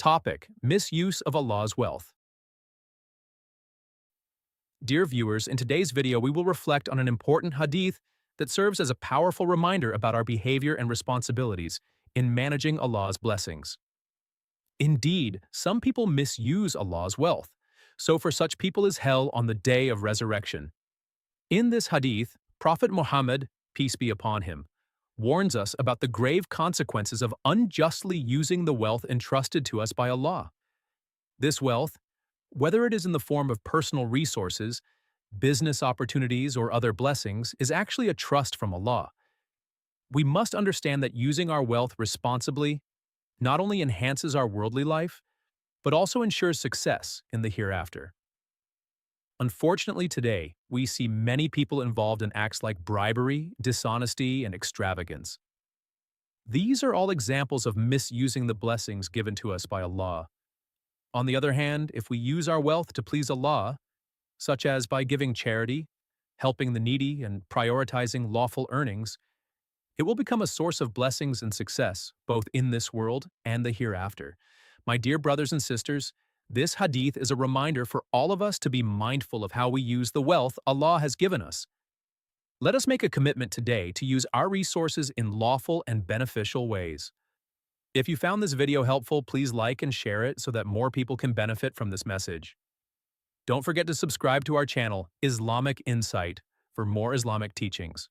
Topic: Misuse of Allah's wealth. Dear viewers, in today's video we will reflect on an important hadith that serves as a powerful reminder about our behavior and responsibilities in managing Allah's blessings. Indeed, some people misuse Allah's wealth, so for such people is hell on the day of resurrection. In this hadith, Prophet Muhammad, peace be upon him, warns us about the grave consequences of unjustly using the wealth entrusted to us by Allah. This wealth, whether it is in the form of personal resources, business opportunities, or other blessings, is actually a trust from Allah. We must understand that using our wealth responsibly not only enhances our worldly life, but also ensures success in the hereafter. Unfortunately today, we see many people involved in acts like bribery, dishonesty, and extravagance. These are all examples of misusing the blessings given to us by Allah. On the other hand, if we use our wealth to please Allah, such as by giving charity, helping the needy, and prioritizing lawful earnings, it will become a source of blessings and success, both in this world and the hereafter. My dear brothers and sisters, this hadith is a reminder for all of us to be mindful of how we use the wealth Allah has given us. Let us make a commitment today to use our resources in lawful and beneficial ways. If you found this video helpful, please like and share it so that more people can benefit from this message. Don't forget to subscribe to our channel, Islamic Insight, for more Islamic teachings.